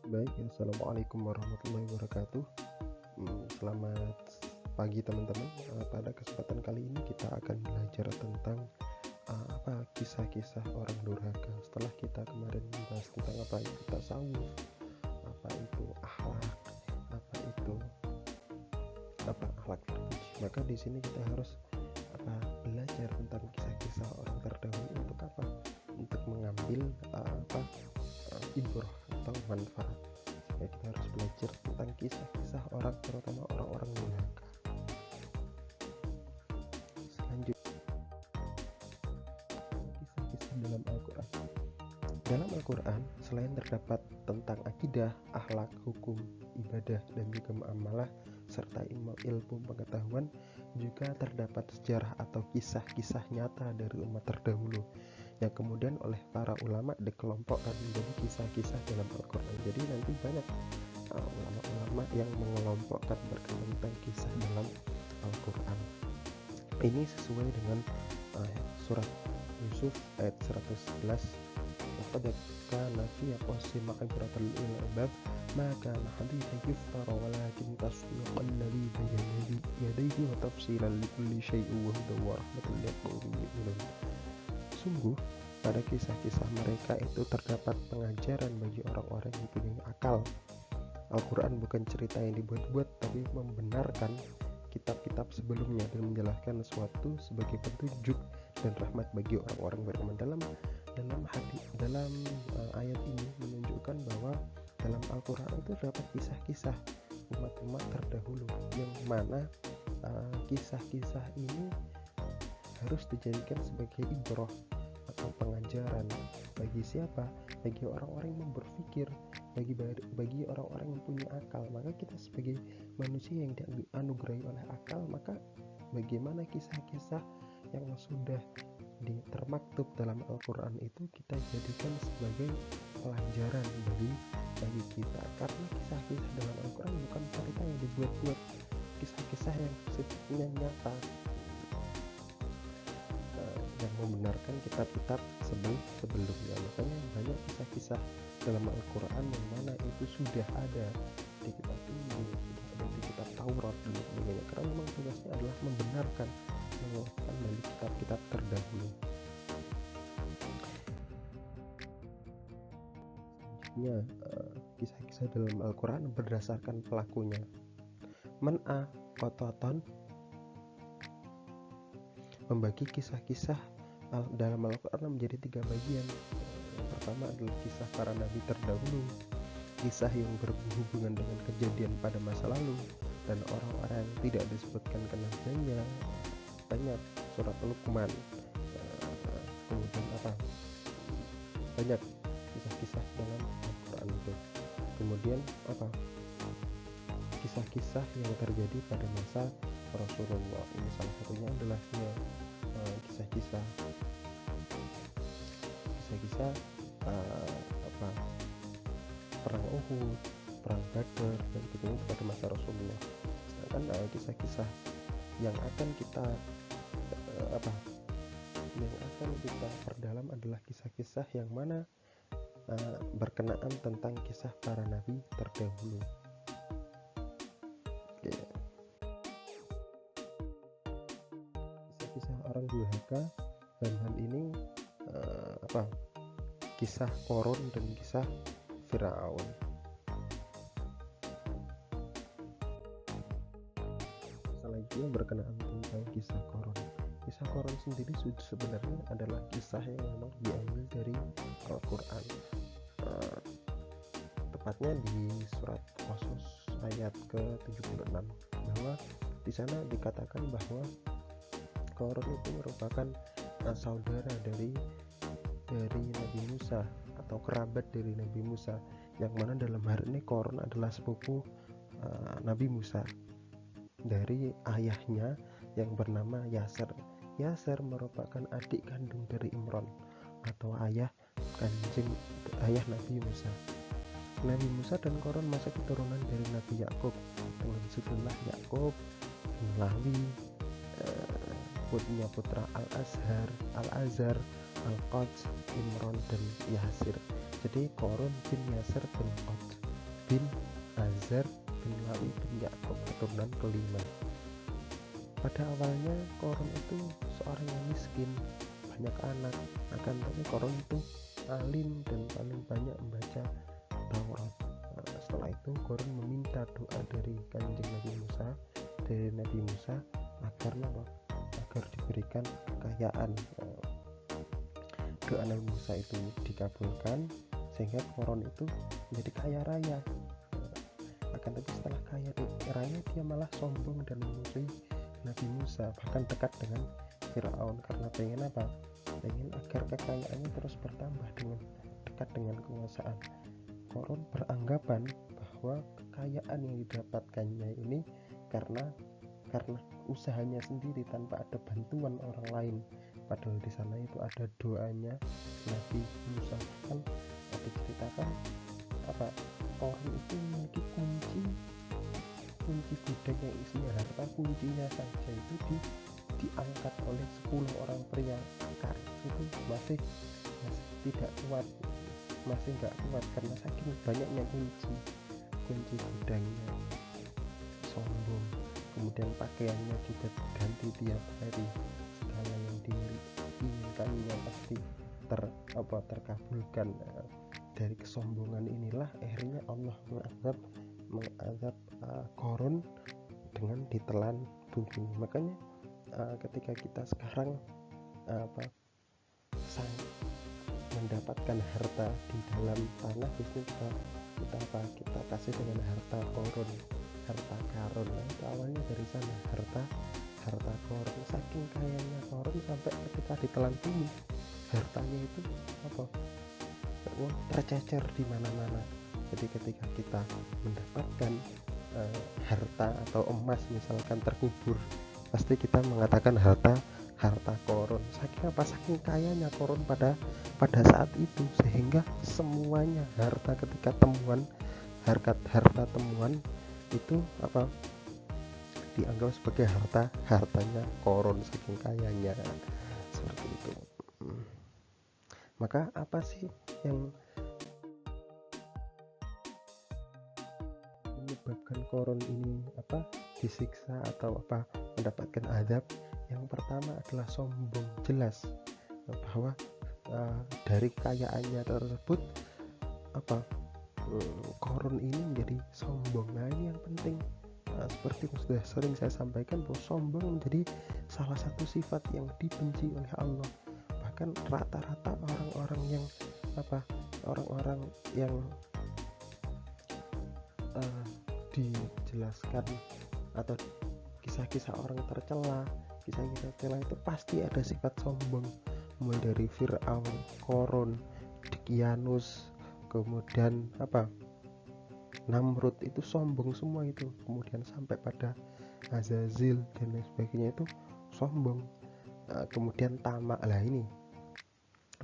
Baik, assalamualaikum warahmatullahi wabarakatuh. Selamat pagi teman-teman. Pada kesempatan kali ini kita akan belajar tentang kisah-kisah orang durhaka. Setelah kita kemarin membahas tentang apa itu tasawuf, apa itu akhlak, apa akhlak terpuji. Maka di sini kita harus belajar tentang kisah-kisah orang terdahulu untuk apa? Untuk mengambil ibrah atau manfaat. Ya, kita harus belajar tentang kisah-kisah orang, terutama orang-orang durhaka. Selanjutnya, kisah-kisah dalam Al-Quran. Dalam Al-Quran, selain terdapat tentang akidah, akhlak, hukum, ibadah, dan juga muamalah, serta ilmu pengetahuan, juga terdapat sejarah atau kisah-kisah nyata dari umat terdahulu yang kemudian oleh para ulama dikelompokkan menjadi kisah-kisah dalam Al-Quran. Jadi nanti banyak ulama-ulama yang mengelompokkan berkenaan tentang kisah dalam Al-Quran. Ini sesuai dengan surat Yusuf ayat 111. Laqad kana fi qasmihim ibratun lil albab ma kana hadithan yuftara walakin tasdiqan ladzi bayna yadayhi wa tafsilan likulli syai'in wa hudan wa rahmatan liqaumin yu'minun. Sungguh pada kisah-kisah mereka itu terdapat pengajaran bagi orang-orang yang punya akal. Al-Quran bukan cerita yang dibuat-buat, tapi membenarkan kitab-kitab sebelumnya dan menjelaskan sesuatu sebagai petunjuk dan rahmat bagi orang-orang beriman. Dalam ayat ini menunjukkan bahwa dalam Al-Quran itu terdapat kisah-kisah umat-umat terdahulu, yang mana kisah-kisah ini harus dijadikan sebagai ibrah atau pengajaran bagi siapa? Bagi orang-orang yang berpikir, bagi orang-orang yang punya akal. Maka kita sebagai manusia yang dianugerahi oleh akal, maka bagaimana kisah-kisah yang sudah termaktub dalam Al-Quran itu kita jadikan sebagai pelajaran bagi kita, karena kisah-kisah dalam Al-Quran bukan cerita yang dibuat-buat, kisah-kisah yang sifatnya nyata yang membenarkan kitab-kitab sebelumnya. Makanya banyak kisah-kisah dalam Al-Quran yang mana itu sudah ada di kitab ini, sudah ada di kitab Taurat dan sebagainya, karena memang tugasnya adalah membenarkan, menguatkan dari kitab-kitab terdahulu. Selanjutnya, kisah-kisah dalam Al-Quran berdasarkan pelakunya. Man'a Qataton membagi kisah-kisah dalam Al-Quran menjadi 3 bagian. Yang pertama adalah kisah para nabi terdahulu, kisah yang berhubungan dengan kejadian pada masa lalu, dan orang-orang yang tidak disebutkan kenabiannya. Banyak surat Luqman, kemudian banyak kisah-kisah dalam Al-Quran itu. Kemudian kisah-kisah yang terjadi pada masa Rasulullah. Ini salah satunya adalah kisah-kisah perang Uhud, perang Badar, dan begitu pada masa Rasulullah. Sedangkan kisah-kisah yang akan kita perdalam adalah kisah-kisah yang mana berkenaan tentang kisah para nabi terdahulu. Kisah orang durhaka, dan hal ini kisah Qarun dan kisah Firaun. Selanjutnya berkenaan tentang kisah Qarun. Kisah Qarun sendiri sebenarnya adalah kisah yang memang diambil dari Al-Quran, tepatnya di surat Qasas ayat ke-76, bahwa di sana dikatakan bahwa Qarun itu merupakan saudara dari Nabi Musa atau kerabat dari Nabi Musa, yang mana dalam hal ini Qarun adalah sepupu Nabi Musa dari ayahnya yang bernama Yasir. Yasir merupakan adik kandung dari Imran atau ayah Nabi Musa. Nabi Musa dan Qarun masih keturunan dari Nabi Yakub, dengan sejumlah Yakub, Lawi, punya putra Al-Azhar, Al-Qods, Imran, dan Yasir. Jadi Qarun bin Yasir bin Qods. bin Azar bin Lawi bin Yakub keturunan kelima. Pada awalnya Korun itu seorang yang miskin, banyak anak, akan tetapi Korun itu alim dan paling banyak membaca Taurat. Setelah itu Korun meminta doa dari kanjeng Nabi Musa agar diberikan kekayaan. Doa Nabi Musa itu dikabulkan sehingga Korun itu menjadi kaya raya. Akan tetapi setelah kaya raya dia malah sombong dan memusuhi Nabi Musa, bahkan dekat dengan Firaun karena pengen agar kekayaannya terus bertambah dengan dekat dengan kekuasaan. Korun beranggapan bahwa kekayaan yang didapatkannya ini karena usahanya sendiri tanpa ada bantuan orang lain. Padahal di sana itu ada doanya Nabi Musa. Kan diceritakan Korun itu memiliki kunci gudang yang isinya harta, kuncinya saja itu diangkat oleh 10 orang pria akar. Itu masih tidak kuat, masih nggak kuat karena saking banyaknya kunci gudangnya. Sombong. Kemudian pakaiannya juga ganti tiap hari, segala yang diinginkannya pasti terkabulkan. Dari kesombongan inilah akhirnya Allah mengazab Korun dengan ditelan bumi. Makanya ketika kita sekarang mendapatkan harta di dalam tanah, biasanya kita kasih dengan harta Korun, harta karun. Itu awalnya dari sana, harta Korun. Saking kayanya Korun sampai ketika ditelan bumi, hartanya itu tercecer di mana-mana. Jadi ketika kita mendapatkan harta atau emas misalkan terkubur, pasti kita mengatakan harta Korun. Saking kayanya Korun pada saat itu, sehingga semuanya harta ketika harta temuan itu dianggap sebagai hartanya Korun, saking kayanya. Seperti itu. Maka apa sih yang menyebabkan Korun ini disiksa atau mendapatkan azab? Yang pertama adalah sombong. Jelas bahwa dari kekayaannya tersebut Korun ini menjadi sombong. Nah, ini yang penting. Seperti yang sudah sering saya sampaikan, bahwa sombong menjadi salah satu sifat yang dibenci oleh Allah. Bahkan rata-rata orang-orang yang dijelaskan atau kisah-kisah orang tercela, kisah-kisah itu pasti ada sifat sombong. Mulai dari Fir'aun, Korun, Daqyanus, kemudian Namrud, itu sombong semua itu. Kemudian sampai pada Azazil dan lain sebagainya itu sombong. Kemudian tamak.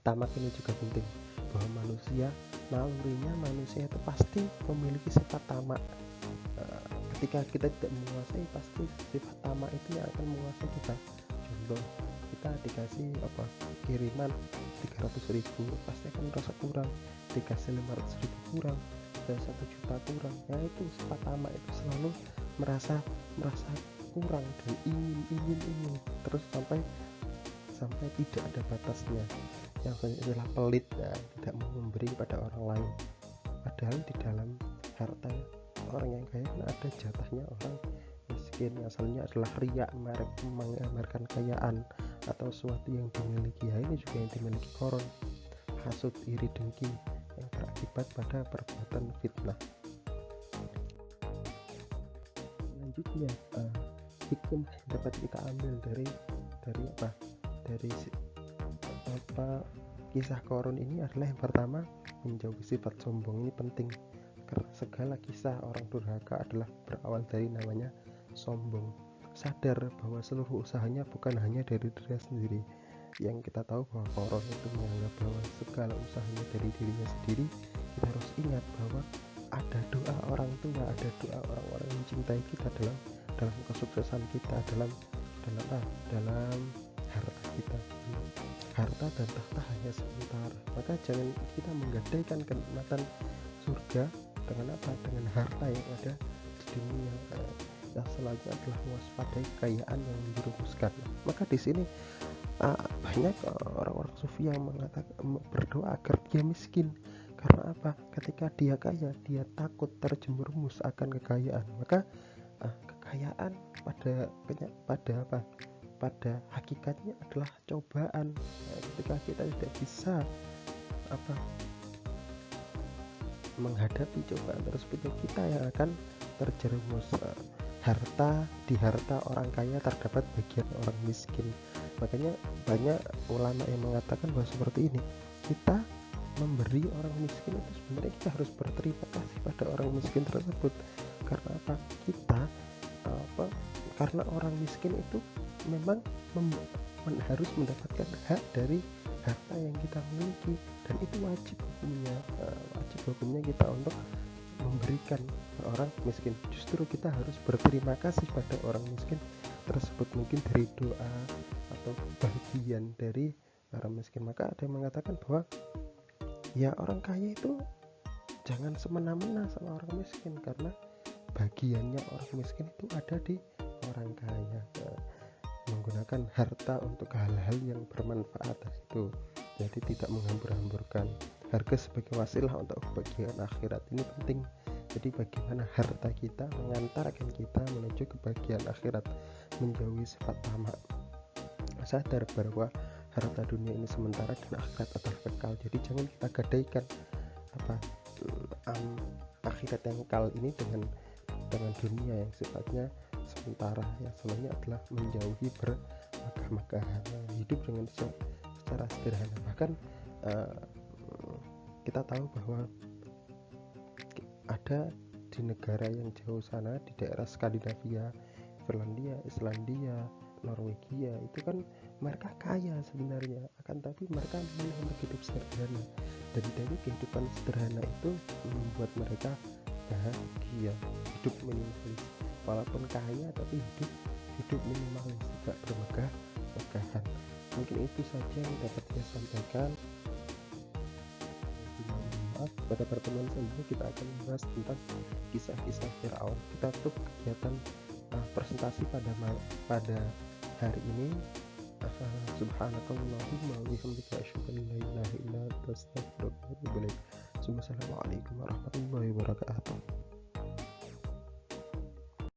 Tamak ini juga penting, bahwa nalurinya manusia itu pasti memiliki sifat tamak. Ketika kita tidak menguasai, pasti sifat tamak itu yang akan menguasai kita. Contoh, kita dikasih kiriman 300.000, pasti akan merasa kurang. Dikasih 500.000 kurang, dan 1 juta kurang. Ya itu sifat tamak, itu selalu merasa kurang dan ingin terus sampai tidak ada batasnya. Yang selanjutnya adalah pelit, tidak mau memberi pada orang lain. Padahal di dalam harta orang yang kaya ada jatahnya orang miskin. Asalnya adalah riya, memamerkan kekayaan atau sesuatu yang dimiliki. Ini juga yang dimiliki Korun. Hasud, iri, dengki yang berakibat pada perbuatan fitnah. Selanjutnya hikmah yang dapat kita ambil dari kisah Korun ini adalah yang pertama, menjauhi sifat sombong. Ini penting karena segala kisah orang durhaka adalah berawal dari namanya sombong. Sadar bahwa seluruh usahanya bukan hanya dari dirinya sendiri. Yang kita tahu bahwa Korun itu menganggap bahwa segala usahanya dari dirinya sendiri. Kita harus ingat bahwa ada doa orang tua, ada doa orang-orang yang mencintai kita dalam kesuksesan kita, dalam harta kita. Harta dan tahta hanya sementara, maka jangan kita menggadaikan kenikmatan surga Dengan apa? Dengan harta yang ada di dunia. Yang selanjutnya adalah mewaspadai kekayaan yang menjerumuskan. Maka di sini banyak orang-orang sufi yang mengatakan berdoa agar dia miskin. Karena apa? Ketika dia kaya, dia takut terjerumus akan kekayaan. Maka kekayaan pada hakikatnya adalah cobaan. Ketika kita tidak bisa menghadapi cobaan tersebut, kita yang akan terjerumus. Harta orang kaya terdapat bagian orang miskin. Makanya banyak ulama yang mengatakan bahwa seperti ini, kita memberi orang miskin itu sebenarnya kita harus berterima kasih pada orang miskin tersebut. Karena apa? Karena orang miskin itu memang harus mendapatkan hak dari harta yang kita miliki, dan itu wajib hukumnya kita untuk memberikan orang miskin. Justru kita harus berterima kasih pada orang miskin tersebut, mungkin dari doa atau bagian dari orang miskin. Maka ada yang mengatakan bahwa ya orang kaya itu jangan semena-mena sama orang miskin, karena bagiannya orang miskin itu ada di orang kaya. Menggunakan harta untuk hal-hal yang bermanfaat itu, jadi tidak menghambur-hamburkan. Harga sebagai wasilah untuk kebahagiaan akhirat ini penting. Jadi bagaimana harta kita mengantarkan kita menuju kebahagiaan akhirat, menjauhi sifat tamak. Sadar bahwa harta dunia ini sementara dan akhirat adalah kekal. Jadi jangan kita gadaikan akhirat yang kekal ini dengan dunia yang sifatnya sementara. Yang sebenarnya adalah menjauhi bermegah-megahan, hidup dengan secara sederhana. Bahkan kita tahu bahwa ada di negara yang jauh sana, di daerah Skandinavia, Finlandia, Islandia, Norwegia, itu kan mereka kaya sebenarnya, akan tapi mereka memilih untuk hidup sederhana, dan dari kehidupan sederhana itu membuat mereka bahagia, hidup minimalis. Walaupun kaya tapi hidup minimalis, tidak bermegah-megahan. Mungkin itu saja yang dapat saya sampaikan. Pada pertemuan selanjutnya kita akan membahas tentang kisah-kisah Firaun. Kita tutup kegiatan presentasi pada hari ini. Subhanakallahumma wa bihamdika asyhadu an la ilaha illa anta astaghfiruka wa atubu ilaik. Wassalamualaikum warahmatullahi wabarakatuh.